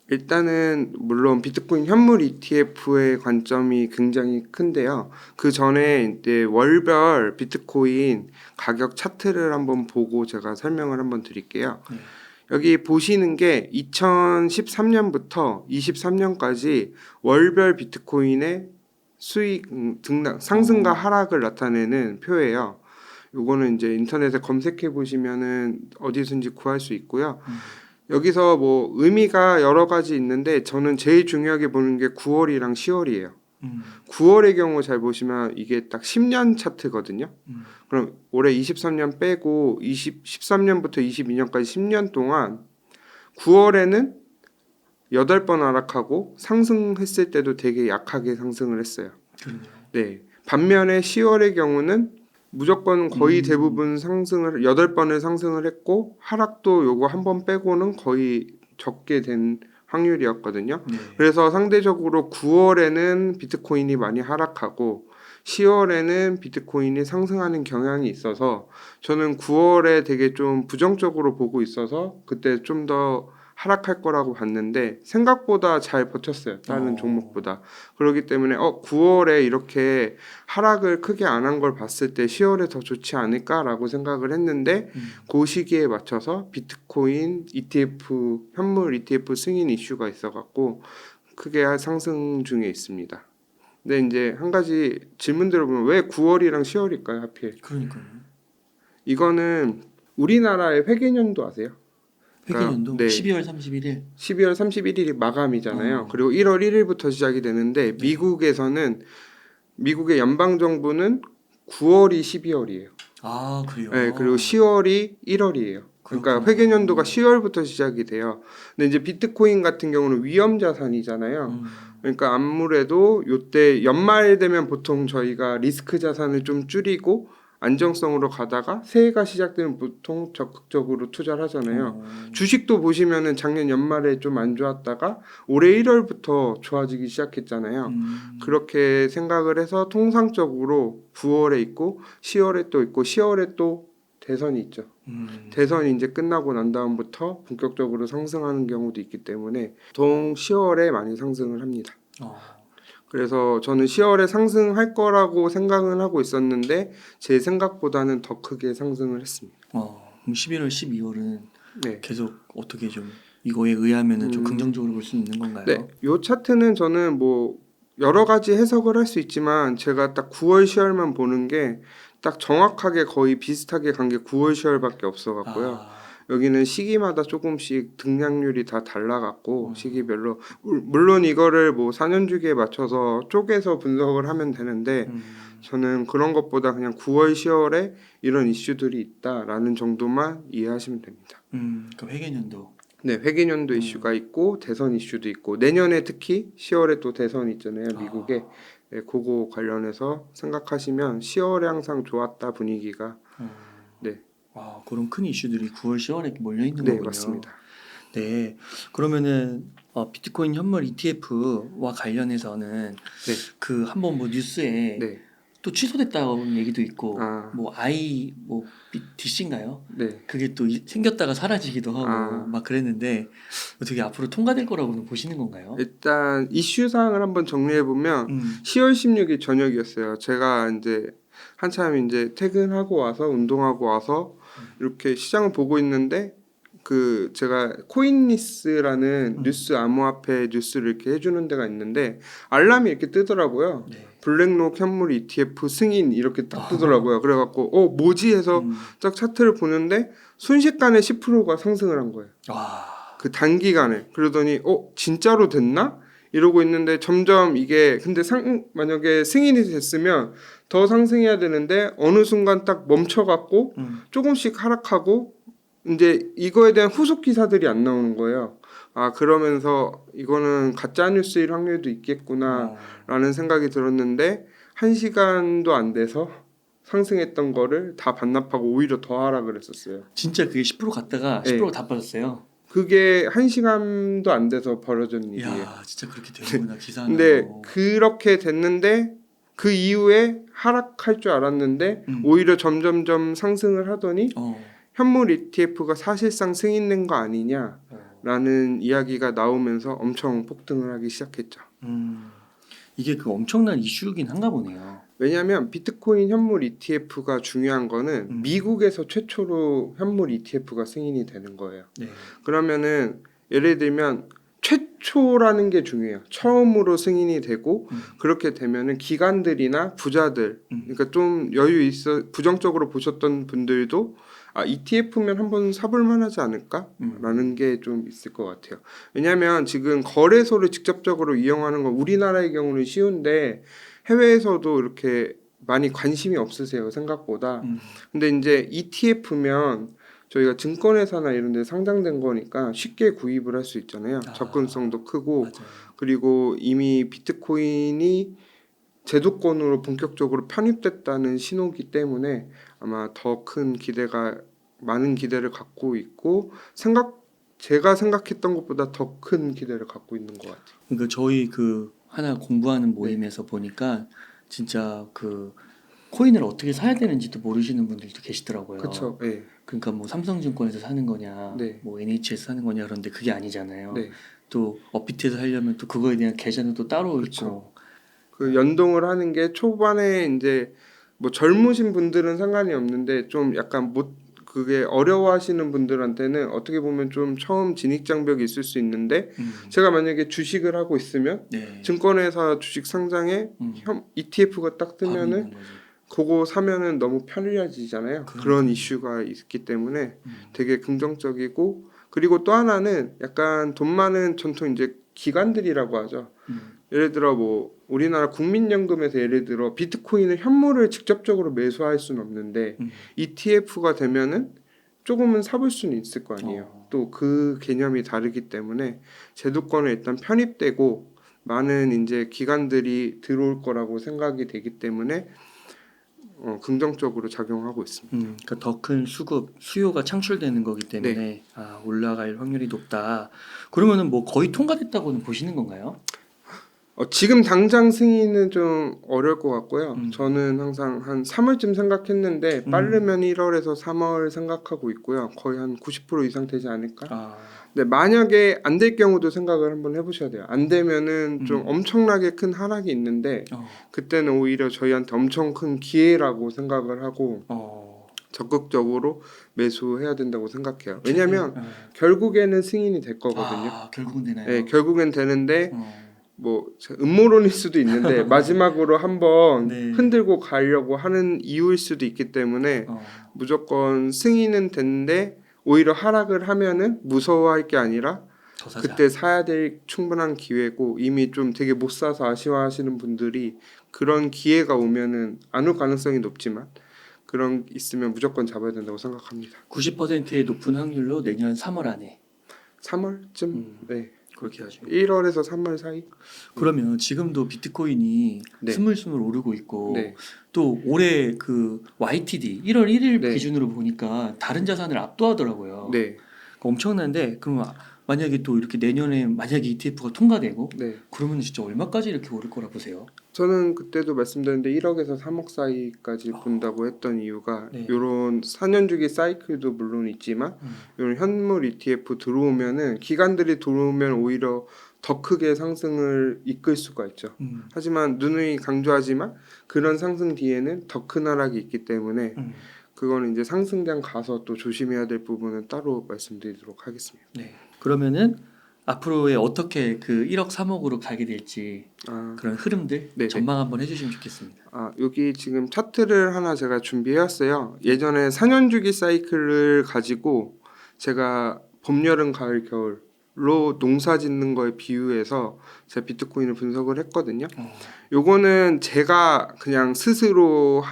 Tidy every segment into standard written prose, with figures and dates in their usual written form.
일단은 물론 비트코인 현물 ETF의 관점이 굉장히 큰데요. 그 전에 이제 월별 비트코인 가격 차트를 한번 보고 제가 설명을 한번 드릴게요. 네. 여기 보시는 게 2013년부터 23년까지 월별 비트코인의 수익 등락 상승과 하락을 나타내는 표예요. 요거는 이제 인터넷에 검색해 보시면은 어디든지 구할 수 있고요. 여기서 뭐 의미가 여러 가지 있는데 저는 제일 중요하게 보는 게 9월이랑 10월이에요. 9월의 경우 잘 보시면 이게 딱 10년 차트거든요. 그럼 올해 23년 빼고 13년부터 22년까지 10년 동안 9월에는 8번 하락하고 상승했을 때도 되게 약하게 상승을 했어요. 그러네요. 네. 반면에 10월의 경우는 무조건 거의 대부분 상승을 8번을 상승을 했고 하락도 요거 한 번 빼고는 거의 적게 된 확률이었거든요. 네. 그래서 상대적으로 9월에는 비트코인이 많이 하락하고 10월에는 비트코인이 상승하는 경향이 있어서 저는 9월에 되게 좀 부정적으로 보고 있어서 그때 좀 더 하락할 거라고 봤는데 생각보다 잘 버텼어요. 다른 종목보다. 그렇기 때문에 9월에 이렇게 하락을 크게 안 한 걸 봤을 때 10월에 더 좋지 않을까라고 생각을 했는데 그 시기에 맞춰서 비트코인 ETF 현물 ETF 승인 이슈가 있어갖고 크게 상승 중에 있습니다. 근데 이제 한 가지 질문 들어보면 왜 9월이랑 10월일까요 하필? 그러니까요. 이거는 우리나라의 회계연도 아세요? 회계연도 네. 12월 31일. 12월 31일이 마감이잖아요. 그리고 1월 1일부터 시작이 되는데 미국에서는 미국의 연방 정부는 9월이 12월이에요. 아, 그래요. 네, 그리고 10월이 1월이에요. 그러니까 그렇구나. 회계연도가 10월부터 시작이 돼요. 근데 이제 비트코인 같은 경우는 위험 자산이잖아요. 그러니까 아무래도 요때 연말 되면 보통 저희가 리스크 자산을 좀 줄이고 안정성으로 가다가 새해가 시작되면 보통 적극적으로 투자를 하잖아요. 주식도 보시면은 작년 연말에 좀 안 좋았다가 올해 1월부터 좋아지기 시작했잖아요. 그렇게 생각을 해서 통상적으로 9월에 있고 10월에 또 있고 10월에 또 대선이 있죠. 대선이 이제 끝나고 난 다음부터 본격적으로 상승하는 경우도 있기 때문에 보통 10월에 많이 상승을 합니다. 그래서 저는 10월에 상승할 거라고 생각은 하고 있었는데 제 생각보다는 더 크게 상승을 했습니다. 그럼 11월, 12월은 네. 계속 어떻게 좀 이거에 의하면은 좀 긍정적으로 볼 수 있는 건가요? 네, 요 차트는 저는 뭐 여러 가지 해석을 할 수 있지만 제가 딱 9월, 10월만 보는 게 딱 정확하게 거의 비슷하게 간 게 9월, 10월밖에 없어갖고요. 여기는 시기마다 조금씩 등락률이 다 달라갖고 시기별로 물론 이거를 뭐 4년 주기에 맞춰서 쪼개서 분석을 하면 되는데 저는 그런 것보다 그냥 9월, 10월에 이런 이슈들이 있다라는 정도만 이해하시면 됩니다. 그 회계연도. 네, 회계연도 이슈가 있고 대선 이슈도 있고 내년에 특히 10월에 또 대선 있잖아요, 미국에. 네, 그거 관련해서 생각하시면 10월에 항상 좋았다 분위기가. 네. 그런 큰 이슈들이 9월, 10월에 몰려 있는 네, 거군요. 맞습니다. 네, 그러면은 비트코인 현물 ETF와 관련해서는 네. 그 한번 뭐 뉴스에 네. 또 취소됐다는 얘기도 있고 뭐 DC인가요? 네. 그게 또 생겼다가 사라지기도 하고 막 그랬는데 어떻게 앞으로 통과될 거라고는 보시는 건가요? 일단 이슈 사항을 한번 정리해 보면 10월 16일 저녁이었어요. 제가 이제 한참 이제 퇴근하고 와서 운동하고 와서 이렇게 시장을 보고 있는데 그 제가 코인리스라는 뉴스 암호화폐 뉴스를 이렇게 해주는 데가 있는데 알람이 이렇게 뜨더라고요. 네. 블랙록 현물 ETF 승인 이렇게 딱 뜨더라고요. 그래갖고 뭐지 해서 딱 차트를 보는데 순식간에 10%가 상승을 한 거예요. 그 단기간에. 그러더니 진짜로 됐나? 이러고 있는데 점점 이게 근데 만약에 승인이 됐으면 더 상승해야 되는데 어느 순간 딱 멈춰갖고 조금씩 하락하고 이제 이거에 대한 후속 기사들이 안 나오는 거예요. 그러면서 이거는 가짜 뉴스일 확률도 있겠구나라는 생각이 들었는데 1시간도 안 돼서 상승했던 거를 다 반납하고 오히려 더 하락을 했었어요. 진짜 그게 10% 갔다가 10% 다 빠졌어요. 그게 1시간도 안 돼서 벌어진 일이에요. 야, 진짜 그렇게 되는구나 기사. 근데 그렇게 됐는데 그 이후에 하락할 줄 알았는데 오히려 점점점 상승을 하더니 현물 ETF가 사실상 승인된 거 아니냐라는 라는 이야기가 나오면서 엄청 폭등을 하기 시작했죠. 이게 그 엄청난 이슈긴 한가 보네요. 왜냐하면 비트코인 현물 ETF가 중요한 거는 미국에서 최초로 현물 ETF가 승인이 되는 거예요. 네. 그러면은 예를 들면 최초라는 게 중요해요. 처음으로 승인이 되고 그렇게 되면은 기관들이나 부자들, 그러니까 좀 여유 있어 부정적으로 보셨던 분들도 ETF면 한번 사볼 만하지 않을까라는 게 좀 있을 것 같아요. 왜냐하면 지금 거래소를 직접적으로 이용하는 건 우리나라의 경우는 쉬운데 해외에서도 이렇게 많이 관심이 없으세요, 생각보다. 근데 이제 ETF면 저희가 증권회사나 이런 데 상장된 거니까 쉽게 구입을 할 수 있잖아요. 접근성도 크고 맞아요. 그리고 이미 비트코인이 제도권으로 본격적으로 편입됐다는 신호기 때문에 아마 더 큰 기대가 많은 기대를 갖고 있고 제가 생각했던 것보다 더 큰 기대를 갖고 있는 것 같아요. 그러니까 저희 그 하나 공부하는 모임에서 보니까 진짜 그 코인을 어떻게 사야 되는지도 모르시는 분들도 계시더라고요. 그렇죠. 네. 그러니까 뭐 삼성증권에서 사는 거냐, 네. 뭐 NH에서 사는 거냐 그런데 그게 아니잖아요. 네. 또 업비트에서 하려면 또 그거에 대한 계좌는 또 따로 그쵸. 있고. 그 연동을 하는 게 초반에 이제 뭐 젊으신 분들은 상관이 없는데 좀 약간 그게 어려워하시는 분들한테는 어떻게 보면 좀 처음 진입 장벽이 있을 수 있는데 제가 만약에 주식을 하고 있으면 네. 증권회사 주식 상장에 ETF가 딱 바로 뜨면은 있는 거지. 그거 사면은 너무 편리해지잖아요. 그런 이슈가 있기 때문에 되게 긍정적이고 그리고 또 하나는 약간 돈 많은 전통 이제 기관들이라고 하죠. 예를 들어 뭐 우리나라 국민연금에서 예를 들어 비트코인을 현물을 직접적으로 매수할 수는 없는데 ETF가 되면은 조금은 사볼 수는 있을 거 아니에요. 또 그 개념이 다르기 때문에 제도권에 일단 편입되고 많은 이제 기관들이 들어올 거라고 생각이 되기 때문에 긍정적으로 작용하고 있습니다. 그러니까 더 큰 수요가 창출되는 거기 때문에 네. 올라갈 확률이 높다. 그러면은 뭐 거의 통과됐다고는 보시는 건가요? 지금 당장 승인은 좀 어려울 것 같고요. 저는 항상 한 3월쯤 생각했는데 빠르면 1월에서 3월 생각하고 있고요. 거의 한 90% 이상 되지 않을까? 근데 만약에 안 될 경우도 생각을 한번 해보셔야 돼요. 안 되면은 좀 엄청나게 큰 하락이 있는데 그때는 오히려 저희한테 엄청 큰 기회라고 생각을 하고 적극적으로 매수해야 된다고 생각해요. 왜냐하면 결국에는 승인이 될 거거든요. 결국은 되나요? 네, 결국엔 되는데 뭐 음모론일 수도 있는데 마지막으로 한번 네. 흔들고 가려고 하는 이유일 수도 있기 때문에 무조건 승인은 됐는데 오히려 하락을 하면은 무서워할 게 아니라 더 사자. 그때 사야 될 충분한 기회고 이미 좀 되게 못 사서 아쉬워하시는 분들이 그런 기회가 오면은 안 올 가능성이 높지만 그런 있으면 무조건 잡아야 된다고 생각합니다. 90%의 높은 확률로 내년 3월 안에 3월쯤 네. 그렇게 하죠. 1월에서 3월 사이. 그러면 지금도 비트코인이 네. 스물스물 오르고 있고 네. 또 올해 그 YTD 1월 1일 네. 기준으로 보니까 다른 자산을 압도하더라고요. 네. 그러니까 엄청난데 그럼 만약에 또 이렇게 내년에 만약에 ETF가 통과되고 네. 그러면 진짜 얼마까지 이렇게 오를 거라 보세요? 저는 그때도 말씀드렸는데 1억에서 3억 사이까지 본다고 했던 이유가 네. 이런 4년 주기 사이클도 물론 있지만 이런 현물 ETF 들어오면은 기관들이 들어오면 오히려 더 크게 상승을 이끌 수가 있죠. 하지만 누누이 강조하지만 그런 상승 뒤에는 더 큰 하락이 있기 때문에 그거는 이제 상승장 가서 또 조심해야 될 부분은 따로 말씀드리도록 하겠습니다. 네. 그러면은 앞으로의 어떻게 그 1억 3억으로 가게 될지 그런 흐름들 네네. 전망 한번 해주시면 좋겠습니다. 여기 지금 차트를 하나 제가 준비해왔어요. 예전에 4년 주기 사이클을 가지고 제가 봄, 여름, 가을, 겨울로 농사 짓는 거에 비유해서 제가 비트코인을 분석을 했거든요. 요거는 제가 그냥 스스로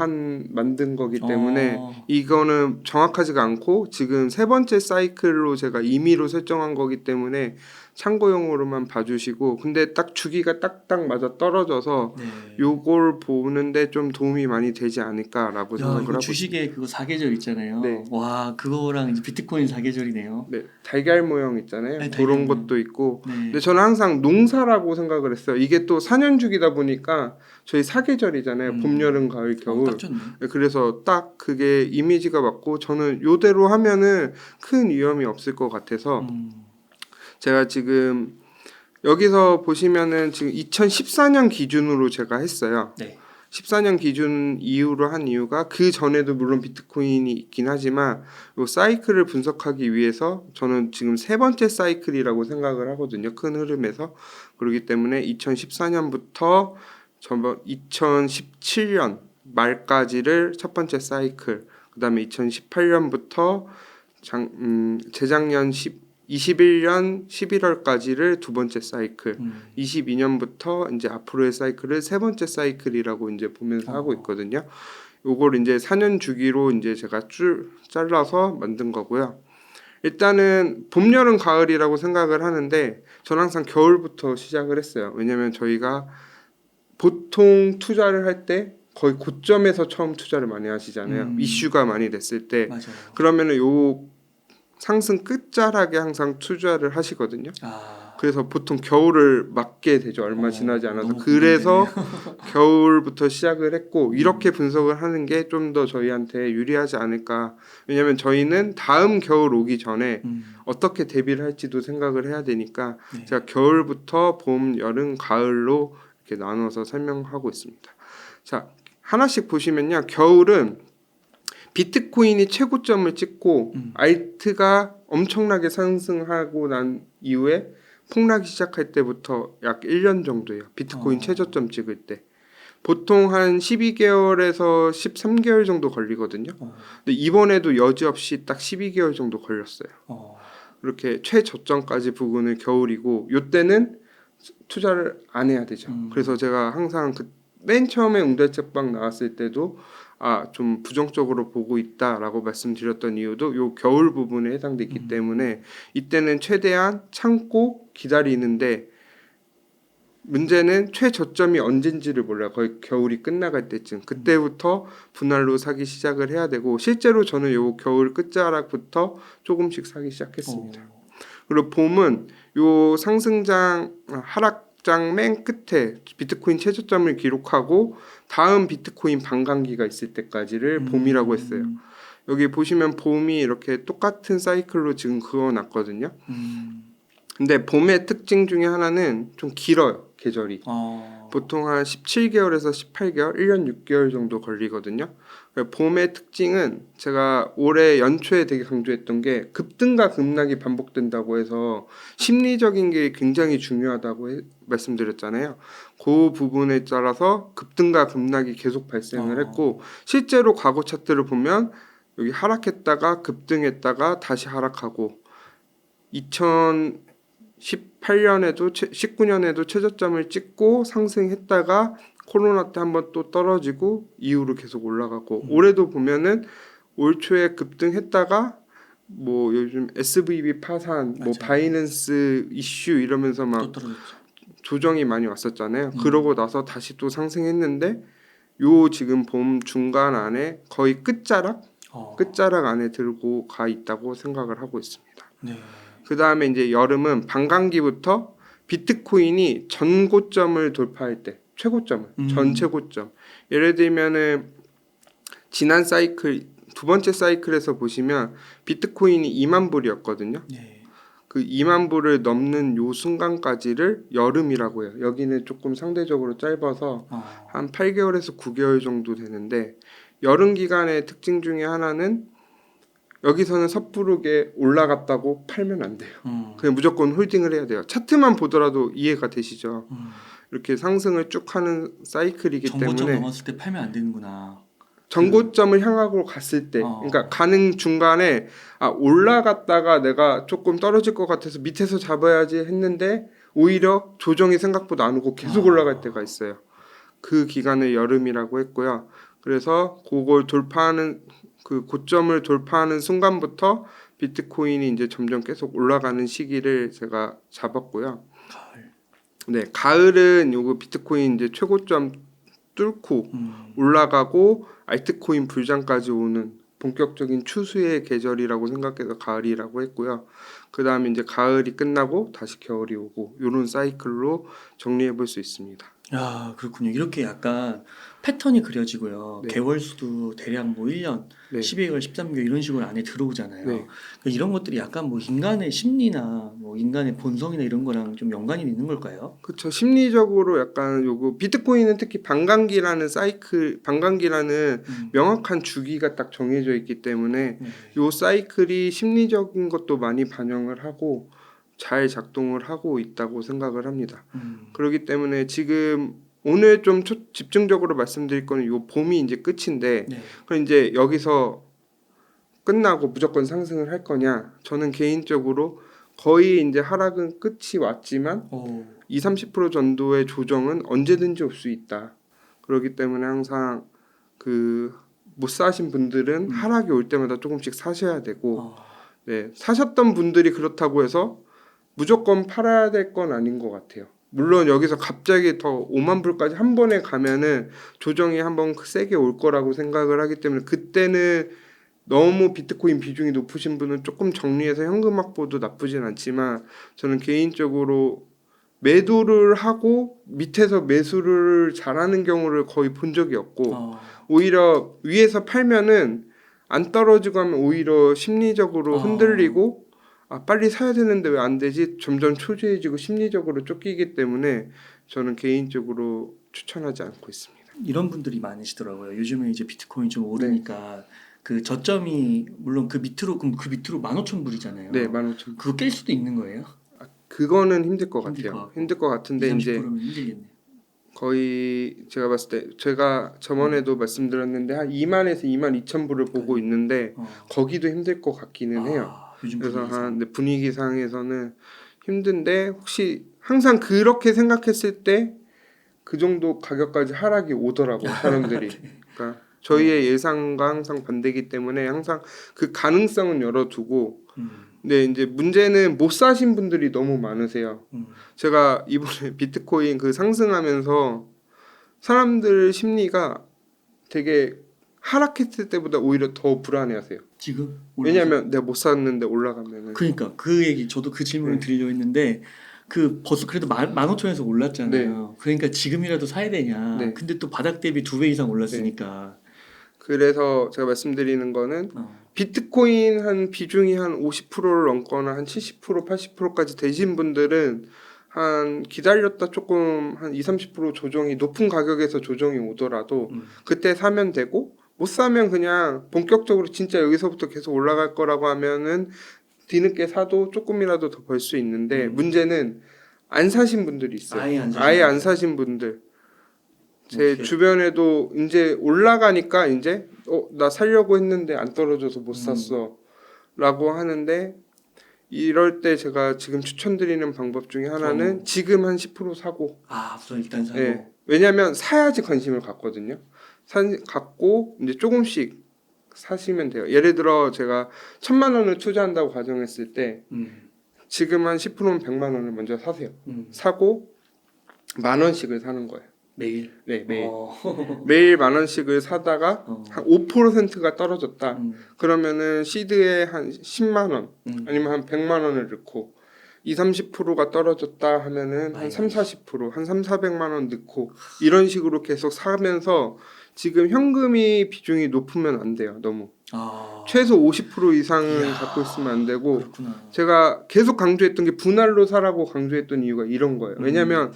만든 거기 때문에 이거는 정확하지가 않고 지금 세 번째 사이클로 제가 임의로 설정한 거기 때문에 참고용으로만 봐주시고 근데 딱 주기가 딱딱 맞아 떨어져서 네. 요걸 보는데 좀 도움이 많이 되지 않을까라고 생각을 이거 하고 주식에 그거 사계절 있잖아요. 네. 와 그거랑 이제 비트코인 사계절이네요. 네, 달걀 모형 있잖아요. 네, 달걀 그런 모형. 것도 있고 네. 근데 저는 항상 농사라고 생각을 했어요. 이게 또 4년 주기다 보니까 저희 사계절이잖아요. 봄, 여름, 가을, 겨울. 딱 좋네. 그래서 딱 그게 이미지가 맞고 저는 요대로 하면은 큰 위험이 없을 것 같아서 제가 지금 여기서 보시면은 지금 2014년 기준으로 제가 했어요. 네. 14년 기준 이후로 한 이유가 그 전에도 물론 비트코인이 있긴 하지만 요 사이클을 분석하기 위해서 저는 지금 세 번째 사이클이라고 생각을 하거든요. 큰 흐름에서. 그렇기 때문에 2014년부터 전번 2017년 말까지를 첫 번째 사이클, 그다음에 2018년부터 재작년 21년 11월까지를 두 번째 사이클, 22년부터 이제 앞으로의 사이클을 세 번째 사이클이라고 이제 보면서 하고 있거든요. 요걸 이제 4년 주기로 이제 제가 잘라서 만든 거고요. 일단은 봄, 여름, 가을이라고 생각을 하는데 저는 항상 겨울부터 시작을 했어요. 왜냐면 저희가 보통 투자를 할 때 거의 고점에서 처음 투자를 많이 하시잖아요. 이슈가 많이 됐을 때. 맞아요. 그러면은 요 상승 끝자락에 항상 투자를 하시거든요. 아, 그래서 보통 겨울을 맞게 되죠. 얼마 지나지 않아서. 너무 그래서 겨울부터 시작을 했고 이렇게 분석을 하는 게 좀 더 저희한테 유리하지 않을까. 왜냐하면 저희는 다음 겨울 오기 전에 어떻게 대비를 할지도 생각을 해야 되니까 네. 제가 겨울부터 봄, 여름, 가을로 이렇게 나눠서 설명하고 있습니다. 자, 하나씩 보시면요. 겨울은 비트코인이 최고점을 찍고 알트가 엄청나게 상승하고 난 이후에 폭락이 시작할 때부터 약 1년 정도예요. 비트코인 최저점 찍을 때. 보통 한 12개월에서 13개월 정도 걸리거든요. 근데 이번에도 여지없이 딱 12개월 정도 걸렸어요. 이렇게 최저점까지 부근을 겨울이고 요때는 투자를 안 해야 되죠. 그래서 제가 항상 맨 처음에 웅달책방 나왔을 때도 좀 부정적으로 보고 있다라고 말씀드렸던 이유도 요 겨울 부분에 해당되기 때문에 이때는 최대한 참고 기다리는데 문제는 최저점이 언젠지를 몰라요. 거의 겨울이 끝나갈 때쯤. 그때부터 분할로 사기 시작을 해야 되고 실제로 저는 요 겨울 끝자락부터 조금씩 사기 시작했습니다. 그리고 봄은 요 상승장 하락장 맨 끝에 비트코인 최저점을 기록하고 다음 비트코인 반감기가 있을 때까지를 봄이라고 했어요. 여기 보시면 봄이 이렇게 똑같은 사이클로 지금 그어놨거든요. 근데 봄의 특징 중에 하나는 좀 길어요. 계절이. 보통 한 17개월에서 18개월, 1년 6개월 정도 걸리거든요. 봄의 특징은 제가 올해 연초에 되게 강조했던 게 급등과 급락이 반복된다고 해서 심리적인 게 굉장히 중요하다고 말씀드렸잖아요. 그 부분에 따라서 급등과 급락이 계속 발생을 했고 실제로 과거 차트를 보면 여기 하락했다가 급등했다가 다시 하락하고 2018년에도 19년에도 최저점을 찍고 상승했다가 코로나 때 한번 또 떨어지고 이후로 계속 올라가고 올해도 보면은 올 초에 급등했다가 뭐 요즘 SVB 파산, 뭐 바이낸스 이슈 이러면서 막 조정이 많이 왔었잖아요. 그러고 나서 다시 또 상승했는데 요 지금 봄 중간 안에 거의 끝자락 안에 들고 가 있다고 생각을 하고 있습니다. 네. 그 다음에 이제 여름은 반감기부터 비트코인이 전고점을 돌파할 때 최고점을 전 최고점. 예를 들면은 지난 사이클 두 번째 사이클에서 보시면 비트코인이 2만 불이었거든요. 네. 그 2만 불을 넘는 요 순간까지를 여름이라고 해요. 여기는 조금 상대적으로 짧아서 한 8개월에서 9개월 정도 되는데 여름 기간의 특징 중에 하나는 여기서는 섣부르게 올라갔다고 팔면 안 돼요. 그냥 무조건 홀딩을 해야 돼요. 차트만 보더라도 이해가 되시죠? 이렇게 상승을 쭉 하는 사이클이기 정고점 때문에 넘었을 때 팔면 안 되는구나. 전고점을 향하고 갔을 때 그러니까 가는 중간에 올라갔다가 내가 조금 떨어질 것 같아서 밑에서 잡아야지 했는데 오히려 조정이 생각보다 안 오고 계속 올라갈 때가 있어요. 그 기간을 여름이라고 했고요. 그래서 그걸 돌파하는 그 고점을 돌파하는 순간부터 비트코인이 이제 점점 계속 올라가는 시기를 제가 잡았고요. 가을. 네, 가을은 요거 비트코인 이제 최고점 뚫고 올라가고 알트코인 불장까지 오는 본격적인 추수의 계절이라고 생각해서 가을이라고 했고요. 그 다음에 이제 가을이 끝나고 다시 겨울이 오고 이런 사이클로 정리해 볼 수 있습니다. 야, 그렇군요. 이렇게 약간 패턴이 그려지고요. 네. 개월 수도 대략 뭐 1년, 네. 12개월, 13개월 이런 식으로 안에 들어오잖아요. 네. 그러니까 이런 것들이 약간 뭐 인간의 심리나 뭐 인간의 본성이나 이런 거랑 좀 연관이 있는 걸까요? 그렇죠. 심리적으로 약간 요거 비트코인은 특히 반감기라는 사이클, 반감기라는 명확한 주기가 딱 정해져 있기 때문에 네. 요 사이클이 심리적인 것도 많이 반영을 하고 잘 작동을 하고 있다고 생각을 합니다. 그렇기 때문에 지금 오늘 좀 집중적으로 말씀드릴 거는 요 봄이 이제 끝인데 네. 그럼 이제 여기서 끝나고 무조건 상승을 할 거냐? 저는 개인적으로 거의 이제 하락은 끝이 왔지만 오. 20-30% 정도의 조정은 언제든지 올 수 있다. 그렇기 때문에 항상 그 못 사신 분들은 하락이 올 때마다 조금씩 사셔야 되고 네, 사셨던 분들이 그렇다고 해서 무조건 팔아야 될 건 아닌 것 같아요. 물론 여기서 갑자기 더 5만 불까지 한 번에 가면은 조정이 한번 세게 올 거라고 생각을 하기 때문에 그때는 너무 비트코인 비중이 높으신 분은 조금 정리해서 현금 확보도 나쁘진 않지만 저는 개인적으로 매도를 하고 밑에서 매수를 잘하는 경우를 거의 본 적이 없고 오히려 위에서 팔면은 안 떨어지고 하면 오히려 심리적으로 흔들리고 아 빨리 사야 되는데 왜 안 되지? 점점 초조해지고 심리적으로 쫓기기 때문에 저는 개인적으로 추천하지 않고 있습니다. 이런 분들이 많으시더라고요. 요즘에 이제 비트코인 좀 오르니까 그 저점이 물론 그 밑으로 그럼 그 밑으로 15,000불이잖아요. 네, 15,000. 그거 깰 수도 있는 거예요? 그거는 힘들 것 힘들 같아요. 것 같고. 힘들 것 같은데 20, 이제 30%면 힘들겠네요. 거의 제가 봤을 때 제가 저번에도 말씀드렸는데 한 2만에서 22,000불을 보고 있는데 거기도 힘들 것 같기는 해요. 요즘 그래서 분위기상. 한 분위기상에서는 힘든데 혹시 항상 그렇게 생각했을 때 그 정도 가격까지 하락이 오더라고 사람들이. 그러니까 저희의 예상과 항상 반대이기 때문에 항상 그 가능성은 열어두고 근데 이제 문제는 못 사신 분들이 너무 많으세요. 제가 이번에 비트코인 그 상승하면서 사람들 심리가 되게 하락했을 때보다 오히려 더 불안해하세요. 지금 왜냐하면 내가 못 샀는데 올라가면은 그러니까 그 얘기 저도 그 질문을 드리려 했는데 그 벌써 그래도 15,000에서 올랐잖아요. 그러니까 지금이라도 사야 되냐. 네. 근데 또 바닥 대비 2배 이상 올랐으니까. 그래서 제가 말씀드리는 거는 비트코인 한 비중이 한 50%를 넘거나 한 70% 80%까지 되신 분들은 한 기다렸다 조금 한 20-30% 조정이 높은 가격에서 조정이 오더라도 그때 사면 되고 못 사면 그냥 본격적으로 진짜 여기서부터 계속 올라갈 거라고 하면은 뒤늦게 사도 조금이라도 더 벌 수 있는데 문제는 안 사신 분들이 있어요. 아예 안 사신 분들. 제 주변에도 이제 올라가니까 이제 나 살려고 했는데 안 떨어져서 못 샀어 라고 하는데 이럴 때 제가 지금 추천드리는 방법 중에 하나는 지금 한 10% 사고 우선 일단 사고. 네. 왜냐면 사야지 관심을 갖거든요. 갖고 이제 조금씩 사시면 돼요. 예를 들어 제가 1,000만 원을 투자한다고 가정했을 때 지금 한 10%면 100만 원을 먼저 사세요. 사고 10,000원씩을 사는 거예요. 매일? 네, 매일. 매일 10,000원씩을 사다가 한 5%가 떨어졌다. 그러면은 시드에 한 10만 원 아니면 한 100만 원을 넣고 20-30%가 떨어졌다 하면은 한 3-40%, 한 300-400만 원 넣고 이런 식으로 계속 사면서 지금 현금이 비중이 높으면 안 돼요. 너무. 최소 50% 이상은 갖고 있으면 안 되고 제가 계속 강조했던 게 분할로 사라고 강조했던 이유가 이런 거예요. 왜냐면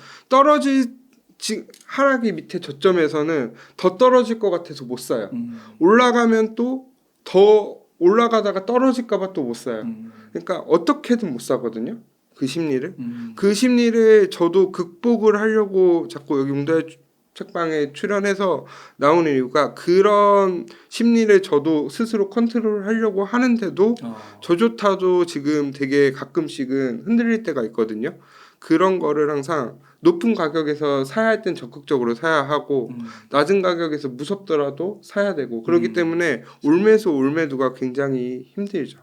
하락이 밑에 저점에서는 더 떨어질 것 같아서 못 사요. 올라가면 또 더 올라가다가 떨어질까봐 또 못 사요. 그러니까 어떻게든 못 사거든요. 그 심리를. 그 심리를 저도 극복을 하려고 자꾸 여기 웅다의 책방에 출연해서 나오는 이유가 그런 심리를 저도 스스로 컨트롤하려고 하는데도 저조차도 지금 되게 가끔씩은 흔들릴 때가 있거든요. 그런 거를 항상 높은 가격에서 사야 할 땐 적극적으로 사야 하고 낮은 가격에서 무섭더라도 사야 되고 그렇기 때문에 올매수 올매도가 굉장히 힘들죠.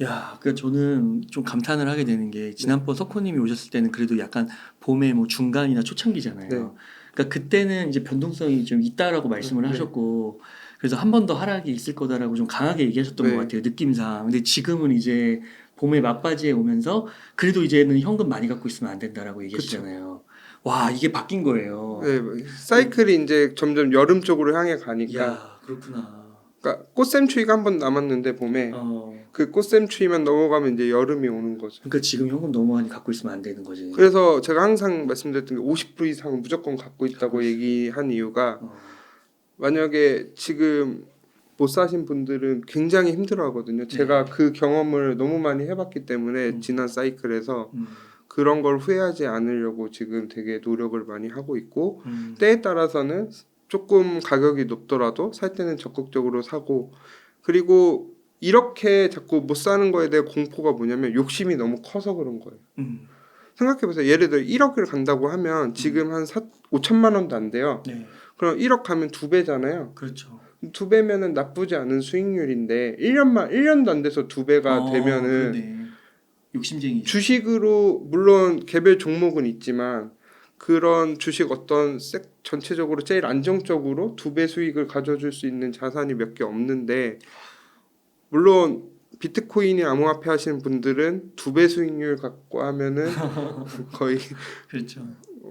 야, 그 저는 좀 감탄을 하게 되는 게 지난번 석호님이 오셨을 때는 그래도 약간 봄의 뭐 중간이나 초창기잖아요. 네. 그러니까 그때는 이제 변동성이 좀 있다라고 말씀을 하셨고 그래서 한 번 더 하락이 있을 거다라고 좀 강하게 얘기하셨던 것 같아요. 느낌상. 근데 지금은 이제 봄에 막바지에 오면서 그래도 이제는 현금 많이 갖고 있으면 안 된다라고 얘기하시잖아요. 와 이게 바뀐 거예요. 네, 사이클이 이제 점점 여름 쪽으로 향해 가니까. 이야 그렇구나. 그러니까 꽃샘추위가 한 번 남았는데 봄에 그 꽃샘추위만 넘어가면 이제 여름이 오는 거죠. 그러니까 지금 현금 너무 많이 갖고 있으면 안 되는 거지. 그래서 제가 항상 말씀드렸던 게 50% 이상은 무조건 갖고 있다고 얘기한 이유가 만약에 지금 못 사신 분들은 굉장히 힘들어하거든요. 제가 그 경험을 너무 많이 해봤기 때문에 지난 사이클에서 그런 걸 후회하지 않으려고 지금 되게 노력을 많이 하고 있고 때에 따라서는 조금 가격이 높더라도 살 때는 적극적으로 사고 그리고 이렇게 자꾸 못 사는 거에 대한 공포가 뭐냐면 욕심이 너무 커서 그런 거예요. 생각해보세요. 예를 들어 1억을 간다고 하면 지금 한 5천만 원도 안 돼요. 네. 그럼 1억 가면 2배잖아요. 그렇죠. 2배면은 나쁘지 않은 수익률인데 1년도 안 돼서 2배가 되면은 그러네. 욕심쟁이. 주식으로 물론 개별 종목은 있지만 그런 주식 어떤 전체적으로 제일 안정적으로 2배 수익을 가져줄 수 있는 자산이 몇 개 없는데 물론 비트코인이 암호화폐 하시는 분들은 2배 수익률 갖고 하면은 거의 그렇죠.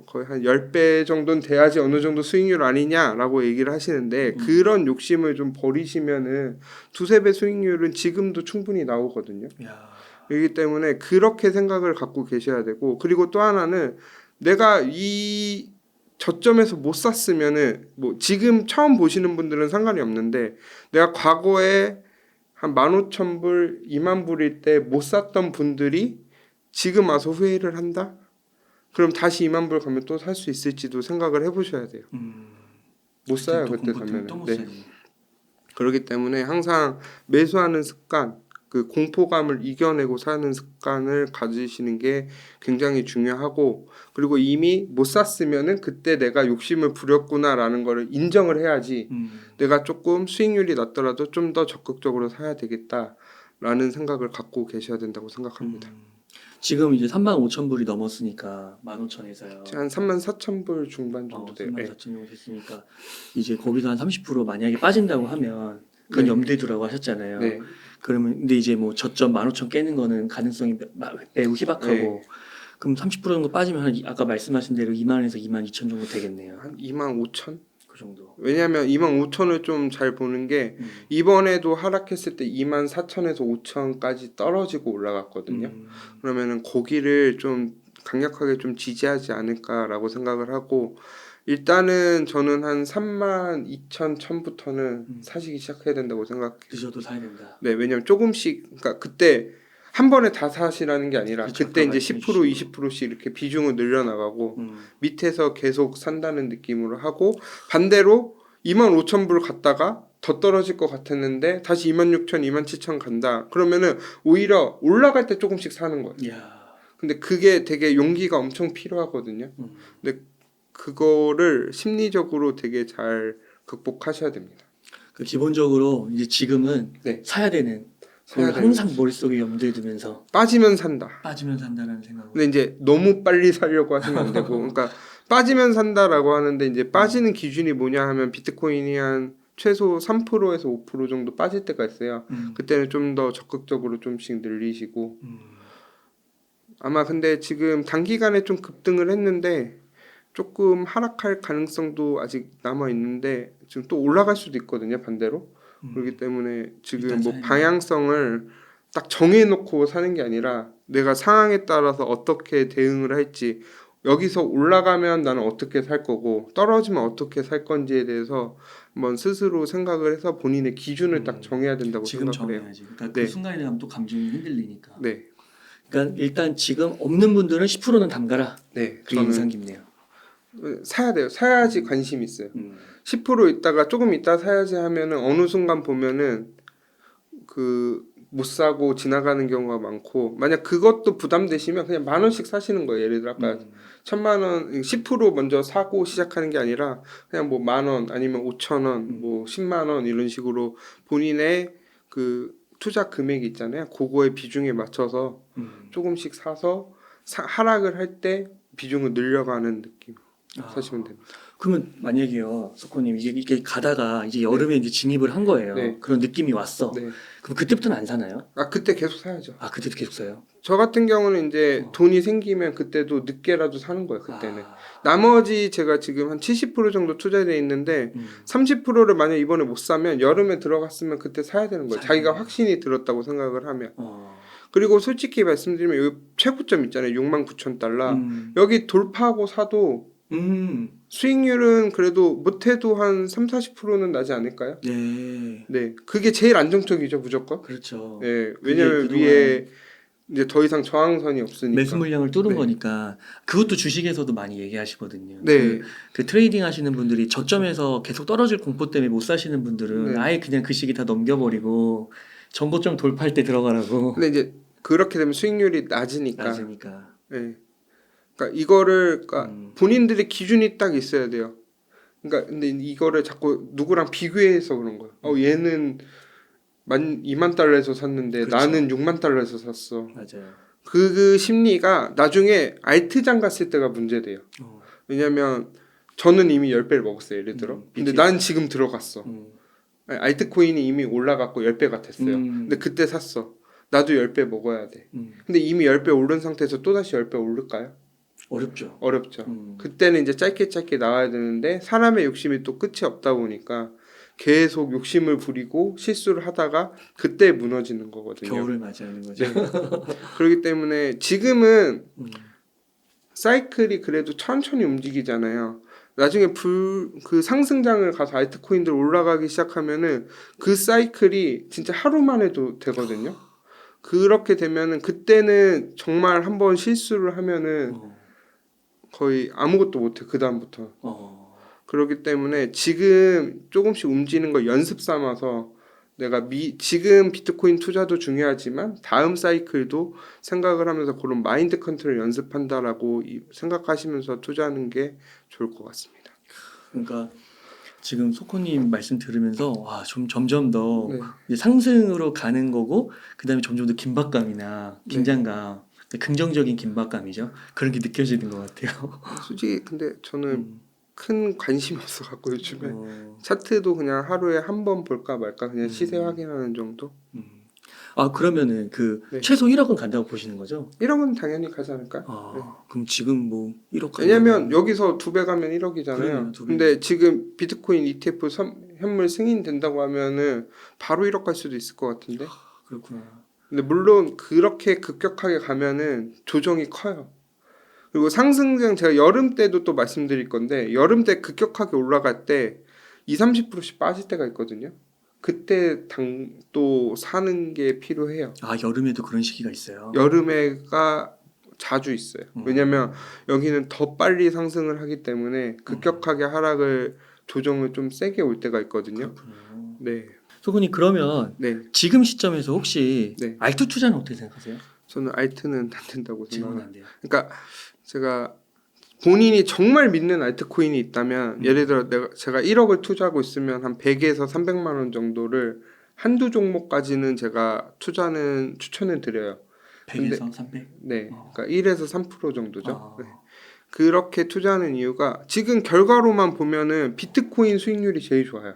거의 한 10배 정도는 돼야지 어느 정도 수익률 아니냐라고 얘기를 하시는데 그런 욕심을 좀 버리시면은 2~3배 수익률은 지금도 충분히 나오거든요. 야. 그렇기 때문에 그렇게 생각을 갖고 계셔야 되고 그리고 또 하나는 내가 이 저점에서 못 샀으면은 뭐 지금 처음 보시는 분들은 상관이 없는데 내가 과거에 한 15,000불, 20,000불일 때 못 샀던 분들이 지금 와서 후회를 한다? 그럼 다시 20,000불 가면 또 살 수 있을지도 생각을 해보셔야 돼요. 못 사요 그때 가면. 네. 그렇기 때문에 항상 매수하는 습관, 그 공포감을 이겨내고 사는 습관을 가지시는 게 굉장히 중요하고 그리고 이미 못 샀으면은 그때 내가 욕심을 부렸구나라는 거를 인정을 해야지 내가 조금 수익률이 낮더라도 좀 더 적극적으로 사야 되겠다라는 생각을 갖고 계셔야 된다고 생각합니다. 지금 이제 35,000불이 넘었으니까 15,000에서요. 한 34,000불 중반 정도 돼요. 34,000 정도 됐으니까 이제 거기서 한 30% 만약에 빠진다고 하면 그건 염두에 두라고 하셨잖아요. 네. 그러면 근데 이제 뭐 저점 15,000 깨는 거는 가능성이 매우 희박하고 네. 그럼 30% 정도 빠지면 한 아까 말씀하신 대로 20,000에서 22,000 정도 되겠네요. 한 25,000? 그 정도. 왜냐하면 25,000을 좀 잘 보는 게 이번에도 하락했을 때 24,000에서 5,000까지 떨어지고 올라갔거든요. 그러면은 거기를 좀 강력하게 좀 지지하지 않을까라고 생각을 하고 일단은 저는 한 32,000, 1000부터는 사시기 시작해야 된다고 생각해요. 늦어도 사야 된다. 네, 왜냐면 조금씩 그러니까 그때 한 번에 다 사시라는 게 아니라 그렇죠, 그때 아까 이제 10%, 말씀해 20%씩 이렇게 비중을 늘려나가고 음. 밑에서 계속 산다는 느낌으로 하고 반대로 25,000불 갔다가 더 떨어질 것 같았는데 다시 26,000, 27,000 간다. 그러면은 오히려 올라갈 때 조금씩 사는 거예요. 야. 근데 그게 되게 용기가 엄청 필요하거든요. 근데 그거를 심리적으로 되게 잘 극복하셔야 됩니다. 그 기본적으로 이제 지금은 네. 사야 되는 사야 그걸 되는 항상 머릿속에 염두에 두면서 빠지면 산다. 빠지면 산다라는 생각으로. 근데 이제 너무 빨리 사려고 하시면 안 되고, 그러니까 빠지면 산다라고 하는데 이제 빠지는 기준이 뭐냐 하면 비트코인이 한 최소 3%에서 5% 정도 빠질 때가 있어요. 그때는 좀 더 적극적으로 좀씩 늘리시고. 아마 근데 지금 단기간에 좀 급등을 했는데 조금 하락할 가능성도 아직 남아 있는데 지금 또 올라갈 수도 있거든요, 반대로. 그렇기 때문에 지금 일단 뭐 사야 방향성을 딱 정해놓고 사는 게 아니라 내가 상황에 따라서 어떻게 대응을 할지 여기서 올라가면 나는 어떻게 살 거고 떨어지면 어떻게 살 건지에 대해서 한번 스스로 생각을 해서 본인의 기준을 딱 정해야 된다고 지금 생각을 해요. 정해야지. 그러니까 네. 그 순간에 되면 또 감정이 흔들리니까. 네, 그러니까 일단 지금 없는 분들은 10%는 담가라. 네, 그게 인상 깊네요. 사야 돼요. 사야지 관심 있어요. 10% 있다가 조금 있다 사야지 하면은 어느 순간 보면은 그 못 사고 지나가는 경우가 많고 만약 그것도 부담되시면 그냥 10,000원씩 사시는 거예요. 예를 들어 아까 1,000,000원 10% 먼저 사고 시작하는 게 아니라 그냥 뭐 10,000원 아니면 5,000원 뭐 10만 원 이런 식으로 본인의 그 투자 금액이 있잖아요. 그거의 비중에 맞춰서 조금씩 사서 하락을 할 때 비중을 늘려가는 느낌. 사시면 됩니다. 그러면 만약에요, 소코님 이게 가다가 이제 여름에 이제 진입을 한 거예요. 네. 그런 느낌이 왔어. 네. 그럼 그때부터는 안 사나요? 그때 계속 사야죠. 그때도 계속 사요? 저 같은 경우는 이제 어. 돈이 생기면 그때도 늦게라도 사는 거예요. 그때는. 아, 나머지 제가 지금 한 70% 정도 투자돼 있는데 30%를 만약 이번에 못 사면 여름에 들어갔으면 그때 사야 되는 거예요. 사야 자기가 되는 확신이 들었다고 생각을 하면. 어. 그리고 솔직히 말씀드리면 여기 최고점 있잖아요. 69,000달러. 여기 돌파하고 사도 수익률은 그래도 못해도 한 3-40%는 나지 않을까요? 네. 네. 그게 제일 안정적이죠, 무조건. 그렇죠. 네. 왜냐면 그동안 위에 이제 더 이상 저항선이 없으니까. 매수 물량을 뚫은 네. 거니까 그것도 주식에서도 많이 얘기하시거든요. 네. 그 트레이딩 하시는 분들이 저점에서 계속 떨어질 공포 때문에 못 사시는 분들은 네. 아예 그냥 그 시기 다 넘겨버리고 정고점 돌파할 때 들어가라고. 근데 이제 그렇게 되면 수익률이 낮으니까. 낮으니까. 네. 그러니까 이거를 음. 본인들의 기준이 딱 있어야 돼요. 그러니까 근데 이거를 자꾸 누구랑 비교해서 그런 거예요. 얘는 20,000달러에서 샀는데 그렇죠. 나는 60,000달러에서 샀어. 맞아요. 그 심리가 나중에 알트장 갔을 때가 문제돼요. 왜냐면 저는 이미 10배를 먹었어요. 예를 들어. 근데 난 지금 들어갔어. 알트코인이 이미 올라갔고 10배가 됐어요. 근데 그때 샀어. 나도 10배 먹어야 돼. 근데 이미 10배 오른 상태에서 또다시 10배 오를까요? 어렵죠. 어렵죠. 그때는 이제 짧게 나와야 되는데 사람의 욕심이 또 끝이 없다 보니까 계속 욕심을 부리고 실수를 하다가 그때 무너지는 거거든요. 겨울을 맞이하는 거죠. 네. 그렇기 때문에 지금은 사이클이 그래도 천천히 움직이잖아요. 나중에 그 상승장을 가서 알트코인들 올라가기 시작하면은 그 사이클이 진짜 하루만 해도 되거든요. 그렇게 되면은 그때는 정말 한번 실수를 하면은 거의 아무것도 못해 그 다음부터. 그렇기 때문에 지금 조금씩 움직이는 거 연습 삼아서 내가 지금 비트코인 투자도 중요하지만 다음 사이클도 생각을 하면서 그런 마인드 컨트롤 연습한다라고 생각하시면서 투자하는 게 좋을 것 같습니다. 그러니까 지금 소코님 말씀 들으면서 와, 좀 점점 더 네. 이제 상승으로 가는 거고 그다음에 점점 더 긴박감이나 긴장감, 긍정적인 긴박감이죠. 그런 게 느껴지는 것 같아요. 솔직히 근데 저는 큰 관심이 없어갖고 요즘에 차트도 그냥 하루에 한 번 볼까 말까 그냥 시세 확인하는 정도. 그러면은 네. 최소 1억은 간다고 보시는 거죠? 1억은 당연히 가지 않을까요? 그럼 지금 뭐 1억 왜냐면 여기서 2배 가면 1억이잖아요. 그러네요, 2배. 근데 지금 비트코인 ETF 현물 승인 된다고 하면은 바로 1억 갈 수도 있을 것 같은데. 그렇구나. 근데 물론 그렇게 급격하게 가면은 조정이 커요. 그리고 상승장 제가 여름 때도 또 말씀드릴 건데 여름 때 급격하게 올라갈 때 20-30%씩 빠질 때가 있거든요. 그때 또 사는 게 필요해요. 여름에도 그런 시기가 있어요. 여름에가 자주 있어요. 왜냐면 여기는 더 빨리 상승을 하기 때문에 급격하게 하락을 조정을 좀 세게 올 때가 있거든요. 그렇군요. 네. 소군이 그러면 네. 지금 시점에서 혹시 네. 알트 투자는 어떻게 생각하세요? 저는 알트는 안 된다고 지금은 생각해요. 안 돼요. 그러니까 제가 본인이 정말 믿는 알트코인이 있다면 예를 들어 제가 1억을 투자하고 있으면 한 100에서 300만 원 정도를 한두 종목까지는 제가 추천을 드려요. 100에서 300? 네. 그러니까 1에서 3% 정도죠. 아. 네. 그렇게 투자하는 이유가 지금 결과로만 보면은 비트코인 수익률이 제일 좋아요.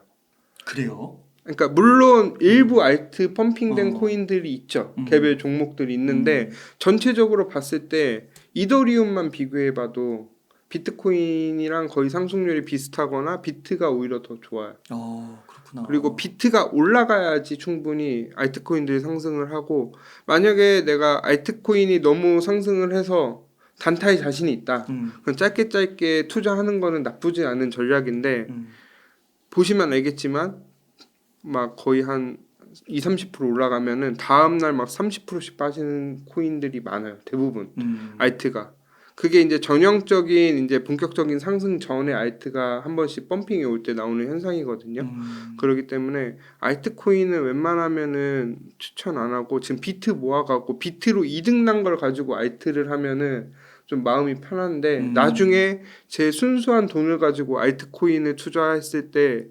그래요? 그러니까 물론 일부 알트 펌핑된 어. 코인들이 있죠. 개별 종목들이 있는데 전체적으로 봤을 때 이더리움만 비교해봐도 비트코인이랑 거의 상승률이 비슷하거나 비트가 오히려 더 좋아요. 그렇구나. 그리고 비트가 올라가야지 충분히 알트코인들이 상승을 하고 만약에 내가 알트코인이 너무 상승을 해서 단타에 자신이 있다. 그럼 짧게 투자하는 거는 나쁘지 않은 전략인데 보시면 알겠지만 막 거의 한 20-30% 올라가면은 다음날 막 30%씩 빠지는 코인들이 많아요. 대부분 알트가. 그게 이제 전형적인 이제 본격적인 상승 전에 알트가 한 번씩 펌핑이 올 때 나오는 현상이거든요. 그렇기 때문에 알트코인은 웬만하면은 추천 안 하고 지금 비트 모아가고 비트로 이득 난 걸 가지고 알트를 하면은 좀 마음이 편한데 나중에 제 순수한 돈을 가지고 알트코인을 투자했을 때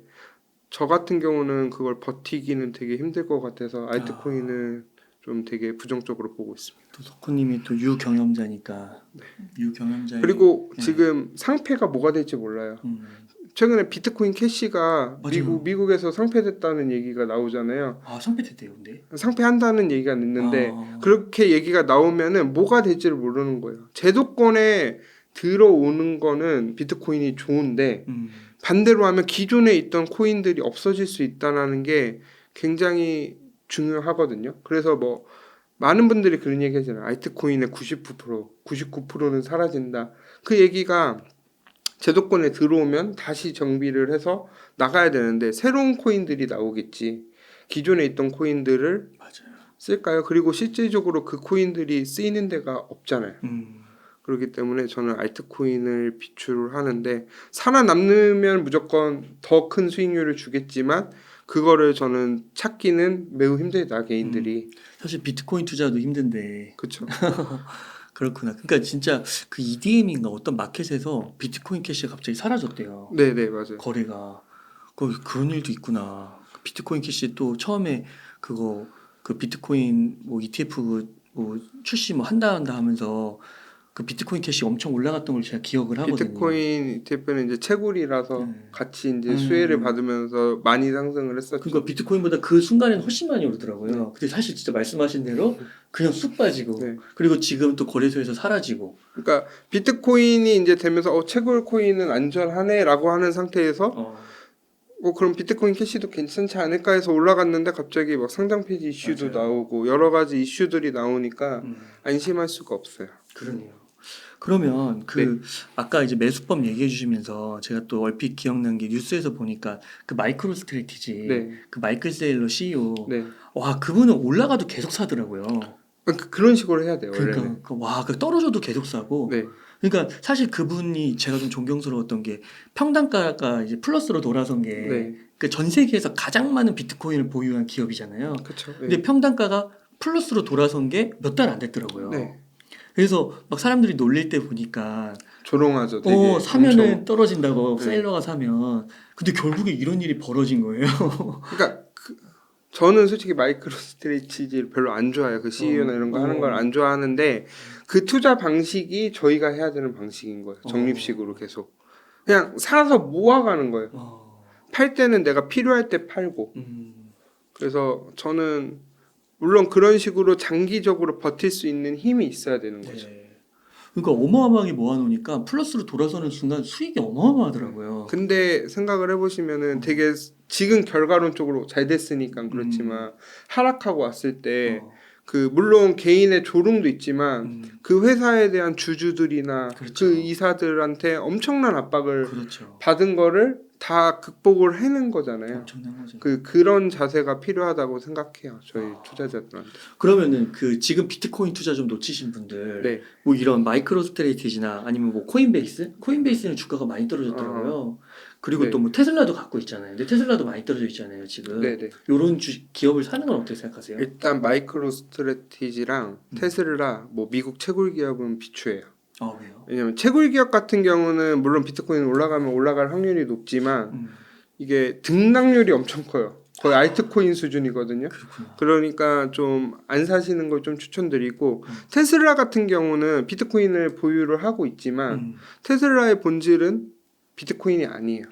저 같은 경우는 그걸 버티기는 되게 힘들 것 같아서 알트코인은 좀 되게 부정적으로 보고 있습니다. 또 석훈님이 또 유경험자니까 유경험자. 그리고 네. 지금 상패가 뭐가 될지 몰라요. 최근에 비트코인 캐시가 맞아요. 미국에서 상패됐다는 얘기가 나오잖아요. 아 상패됐대요, 근데. 상패한다는 얘기가 있는데 아. 그렇게 얘기가 나오면은 뭐가 될지를 모르는 거예요. 제도권에 들어오는 거는 비트코인이 좋은데 반대로 하면 기존에 있던 코인들이 없어질 수 있다는 게 굉장히 중요하거든요. 그래서 뭐 많은 분들이 그런 얘기 하잖아요. 알트코인의 99%, 99%는 사라진다. 그 얘기가 제도권에 들어오면 다시 정비를 해서 나가야 되는데 새로운 코인들이 나오겠지. 기존에 있던 코인들을 맞아요. 쓸까요? 그리고 실질적으로 그 코인들이 쓰이는 데가 없잖아요. 그렇기 때문에 저는 알트코인을 비추를 하는데 살아남으면 무조건 더 큰 수익률을 주겠지만 그거를 저는 찾기는 매우 힘들다 개인들이. 사실 비트코인 투자도 힘든데. 그렇죠. 그렇구나. 그러니까 진짜 그 EDM인가 어떤 마켓에서 비트코인 캐시가 갑자기 사라졌대요. 네네 맞아요. 거래가. 그런 일도 있구나. 비트코인 캐시 또 처음에 그거 그 비트코인 뭐 ETF 뭐 출시 뭐 한다 하면서 그 비트코인 캐시 엄청 올라갔던 걸 제가 기억을 하거든요. 비트코인 ETF는 이제 채굴이라서 네. 같이 이제 수혜를 받으면서 많이 상승을 했었죠. 그러니까 비트코인보다 그 순간에는 훨씬 많이 오르더라고요. 근데 사실 진짜 말씀하신 대로 그냥 쑥 빠지고 네. 그리고 지금 또 거래소에서 사라지고. 그러니까 비트코인이 이제 되면서 채굴 코인은 안전하네라고 하는 상태에서 그럼 비트코인 캐시도 괜찮지 않을까 해서 올라갔는데 갑자기 막 상장 폐지 이슈도 맞아요. 나오고 여러 가지 이슈들이 나오니까 안심할 수가 없어요. 그러네요. 그러면 그 아까 이제 매수법 얘기해 주시면서 제가 또 얼핏 기억난 게 뉴스에서 보니까 그 마이크로 스트래티지 네. 그 마이클 세일러 CEO 네. 와 그분은 올라가도 계속 사더라고요. 그런 식으로 해야 돼요. 원래는. 그러니까 그 떨어져도 계속 사고. 네. 그러니까 사실 그분이 제가 좀 존경스러웠던 게 평단가가 이제 플러스로 돌아선 게 네. 그 전 세계에서 가장 많은 비트코인을 보유한 기업이잖아요. 그렇죠. 네. 근데 평단가가 플러스로 돌아선 게 몇 달 안 됐더라고요. 네. 그래서 막 사람들이 놀릴 때 보니까 조롱하죠. 되게 사면은 엄청. 떨어진다고 네. 세일러가 사면. 근데 결국에 이런 일이 벌어진 거예요. 그러니까 저는 솔직히 마이크로 스트레치지를 별로 안 좋아해요. 그 CEO나 이런 거 하는 걸 안 좋아하는데 그 투자 방식이 저희가 해야 되는 방식인 거예요. 적립식으로 계속 그냥 사서 모아가는 거예요. 팔 때는 내가 필요할 때 팔고. 그래서 저는 물론 그런 식으로 장기적으로 버틸 수 있는 힘이 있어야 되는 거죠. 네. 그러니까 어마어마하게 모아놓으니까 플러스로 돌아서는 순간 수익이 어마어마하더라고요. 근데 생각을 해보시면은 되게 지금 결과론적으로 잘 됐으니까 그렇지만 하락하고 왔을 때 그 물론 개인의 조롱도 있지만 그 회사에 대한 주주들이나 그렇죠. 그 이사들한테 엄청난 압박을 그렇죠. 받은 거를 다 극복을 해낸 거잖아요. 엄청난 거죠. 그런 자세가 필요하다고 생각해요. 저희 투자자들한테. 그러면은 그 지금 비트코인 투자 좀 놓치신 분들 네. 뭐 이런 마이크로 스트레이티지나 아니면 뭐 코인베이스는 주가가 많이 떨어졌더라고요. 그리고 네. 또 뭐 테슬라도 갖고 있잖아요. 근데 테슬라도 많이 떨어져 있잖아요, 지금. 네네. 요런 기업을 사는 건 어떻게 생각하세요? 일단 마이크로 스트래티지랑 테슬라, 뭐 미국 채굴 기업은 비추해요. 왜요? 왜냐면 채굴 기업 같은 경우는 물론 비트코인 올라가면 올라갈 확률이 높지만 이게 등락률이 엄청 커요. 거의 알트코인 수준이거든요. 그렇구나. 그러니까 좀 안 사시는 걸 좀 추천드리고 테슬라 같은 경우는 비트코인을 보유를 하고 있지만 테슬라의 본질은 비트코인이 아니에요.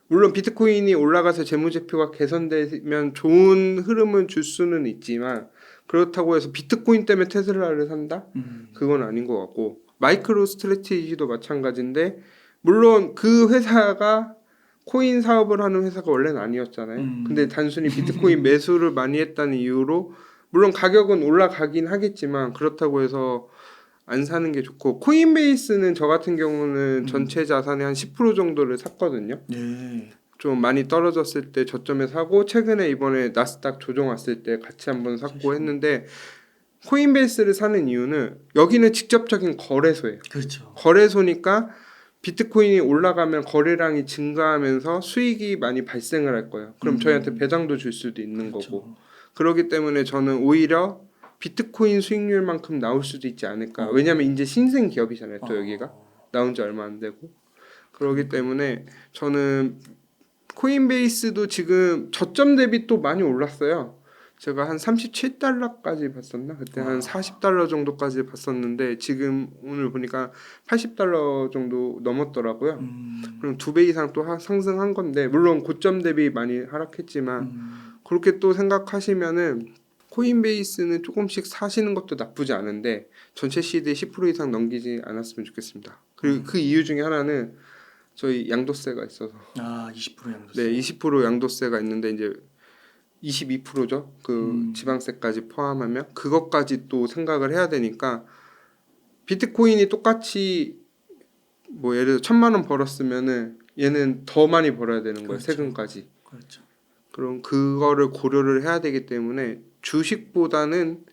물론 비트코인이 올라가서 재무제표가 개선되면 좋은 흐름을 줄 수는 있지만 그렇다고 해서 비트코인 때문에 테슬라를 산다? 그건 아닌 것 같고 마이크로 스트래티지도 마찬가지인데 물론 그 회사가 코인 사업을 하는 회사가 원래는 아니었잖아요. 근데 단순히 비트코인 매수를 많이 했다는 이유로 물론 가격은 올라가긴 하겠지만 그렇다고 해서 안 사는 게 좋고 코인베이스는 저 같은 경우는 전체 자산의 한 10% 정도를 샀거든요. 네. 좀 많이 떨어졌을 때 저점에 사고 최근에 이번에 나스닥 조정 왔을 때 같이 한번 샀고 했는데 코인베이스를 사는 이유는 여기는 직접적인 거래소예요. 그렇죠. 거래소니까 비트코인이 올라가면 거래량이 증가하면서 수익이 많이 발생을 할 거예요. 그럼 저희한테 배당도 줄 수도 있는 그렇죠. 거고 그렇기 때문에 저는 오히려 비트코인 수익률만큼 나올 수도 있지 않을까. 왜냐하면 이제 신생 기업이잖아요. 또 여기가 나온 지 얼마 안 되고 그렇기 때문에 저는 코인베이스도 지금 저점 대비 또 많이 올랐어요. 제가 한 37달러까지 봤었나? 그때 한 와. 40달러 정도까지 봤었는데 지금 오늘 보니까 80달러 정도 넘었더라고요. 그럼 2배 이상 또 상승한 건데 물론 고점 대비 많이 하락했지만 그렇게 또 생각하시면은 코인베이스는 조금씩 사시는 것도 나쁘지 않은데 전체 시드의 10% 이상 넘기지 않았으면 좋겠습니다. 그리고 그 이유 중에 하나는 저희 양도세가 있어서 20% 양도세. 네, 20% 양도세가 있는데 이제 22%죠. 그 지방세까지 포함하면 그것까지 또 생각을 해야 되니까 비트코인이 똑같이 뭐 예를 들어 1,000만 원 벌었으면은 얘는 더 많이 벌어야 되는 거예요. 그렇죠. 세금까지. 그렇죠. 그럼 그거를 고려를 해야 되기 때문에 주식보다는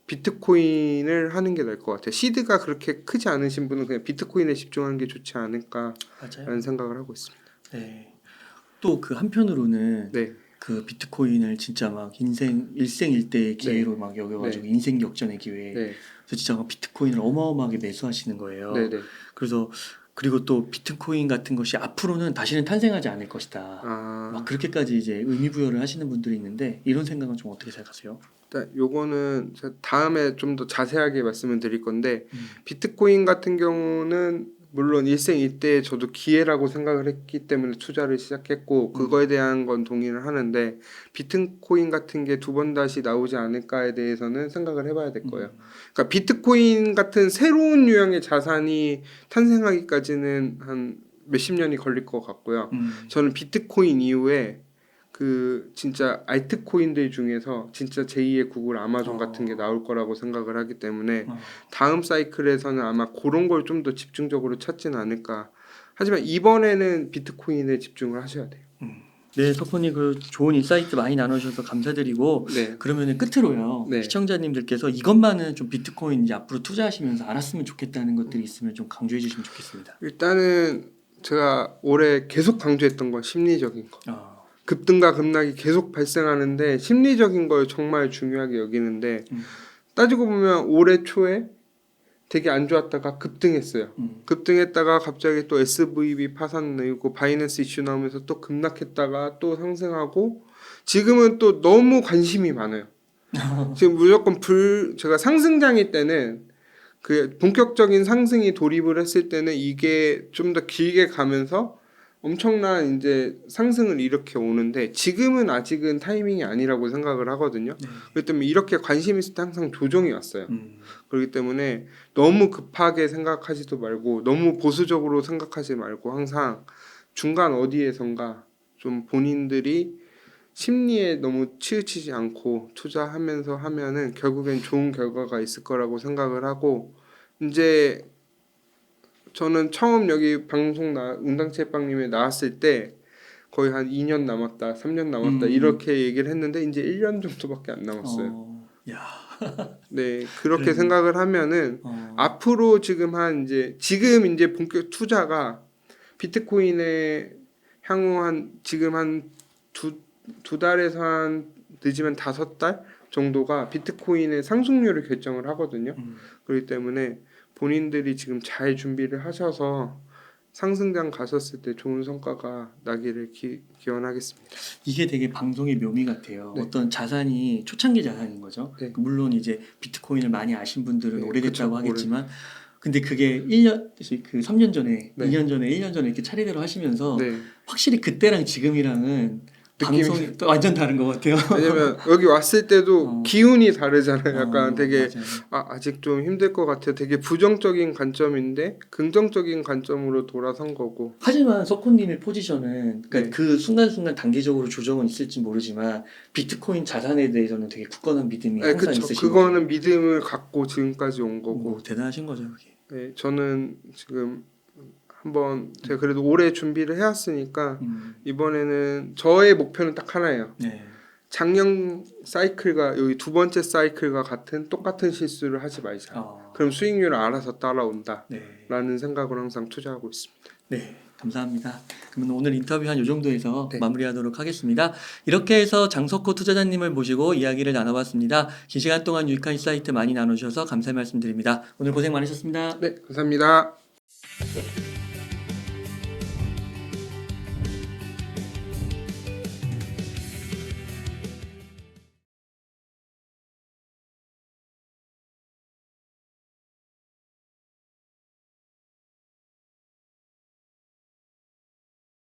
비트코인을 하는 게 나을 것 같아요. 시드가 그렇게 크지 않으신 분은 그냥 비트코인에 집중하는 게 좋지 않을까라는 맞아요. 생각을 하고 있습니다. 네. 또 그 한편으로는 네, 그 비트코인을 진짜 막 일생일대의 기회로 막 여겨가지고 인생 역전의 기회. 네, 그래서 진짜 막 비트코인을 어마어마하게 매수하시는 거예요. 네, 네. 그래서 그리고 또 비트코인 같은 것이 앞으로는 다시는 탄생하지 않을 것이다. 막 그렇게까지 이제 의미 부여를 하시는 분들이 있는데 이런 생각은 좀 어떻게 생각하세요? 일단 요거는 제가 다음에 좀 더 자세하게 말씀을 드릴 건데 비트코인 같은 경우는 물론 일생일대에 저도 기회라고 생각을 했기 때문에 투자를 시작했고 그거에 대한 건 동의를 하는데 비트코인 같은 게 2번 다시 나오지 않을까에 대해서는 생각을 해봐야 될 거예요. 그러니까 비트코인 같은 새로운 유형의 자산이 탄생하기까지는 한 몇십 년이 걸릴 것 같고요. 저는 비트코인 이후에 그 진짜 알트코인들 중에서 진짜 제2의 구글 아마존 같은 게 나올 거라고 생각을 하기 때문에 다음 사이클에서는 아마 그런 걸 좀 더 집중적으로 찾지는 않을까. 하지만 이번에는 비트코인에 집중을 하셔야 돼요. 네, 석훈이 그 좋은 인사이트 많이 나눠주셔서 감사드리고 네. 그러면은 끝으로요. 네. 시청자님들께서 이것만은 좀 비트코인 이제 앞으로 투자하시면서 알았으면 좋겠다는 것들이 있으면 좀 강조해 주시면 좋겠습니다. 일단은 제가 올해 계속 강조했던 건 심리적인 거. 급등과 급락이 계속 발생하는데 심리적인 걸 정말 중요하게 여기는데 따지고 보면 올해 초에 되게 안 좋았다가 급등했어요. 급등했다가 갑자기 또 SVB 파산 내고 바이낸스 이슈 나오면서 또 급락했다가 또 상승하고 지금은 또 너무 관심이 많아요. 지금 무조건 제가 상승장일 때는 그 본격적인 상승이 돌입을 했을 때는 이게 좀 더 길게 가면서 엄청난 이제 상승을 이렇게 오는데 지금은 아직은 타이밍이 아니라고 생각을 하거든요. 그렇기 때문에 이렇게 관심 있을 때 항상 조정이 왔어요. 그렇기 때문에 너무 급하게 생각하지도 말고 너무 보수적으로 생각하지 말고 항상 중간 어디에선가 좀 본인들이 심리에 너무 치우치지 않고 투자하면서 하면은 결국엔 좋은 결과가 있을 거라고 생각을 하고 이제 저는 처음 여기 방송 운당체빵님에 나왔을 때 거의 한 2년 남았다, 3년 남았다 이렇게 얘기를 했는데 이제 1년 정도밖에 안 남았어요. 야. 네, 그렇게 그래. 생각을 하면은 앞으로 지금 이제 본격 투자가 비트코인에 향후 지금 한 두 달에서 한 늦으면 5달 정도가 비트코인의 상승률을 결정을 하거든요. 그렇기 때문에 본인들이 지금 잘 준비를 하셔서 상승장 가셨을 때 좋은 성과가 나기를 기원하겠습니다. 이게 되게 방송의 묘미 같아요. 네. 어떤 자산이 초창기 자산인 거죠. 네. 물론 이제 비트코인을 많이 아신 분들은 네, 오래됐다고 그쵸, 하겠지만 근데 그게 3년 전에, 네. 2년 전에, 1년 전에 이렇게 차례대로 하시면서 네. 확실히 그때랑 지금이랑은 느낌이 방송이 또 완전 다른 것 같아요. 왜냐면 여기 왔을 때도 기운이 다르잖아요. 약간 되게 맞아요. 아직 좀 힘들 것 같아요. 되게 부정적인 관점인데 긍정적인 관점으로 돌아선 거고. 하지만 석훈님의 포지션은 그러니까 네. 그 순간순간 단기적으로 조정은 있을지 모르지만 비트코인 자산에 대해서는 되게 굳건한 믿음이 네, 항상 그쵸. 있으신 그거는 믿음을 갖고 지금까지 온 거고. 거고 대단하신 거죠, 그게. 네, 저는 지금 한번 제가 그래도 오래 준비를 해왔으니까 이번에는 저의 목표는 딱 하나예요. 네. 작년 사이클과 여기 2번째 사이클과 똑같은 실수를 하지 말자. 그럼 수익률은 알아서 따라온다. 네. 라는 생각으로 항상 투자하고 있습니다. 네, 감사합니다. 그러면 오늘 인터뷰 한 요 정도에서 네. 마무리하도록 하겠습니다. 이렇게 해서 장석호 투자자님을 모시고 이야기를 나눠봤습니다. 긴 시간 동안 유익한 인사이트 많이 나눠주셔서 감사의 말씀드립니다. 오늘 고생 많으셨습니다. 네, 감사합니다.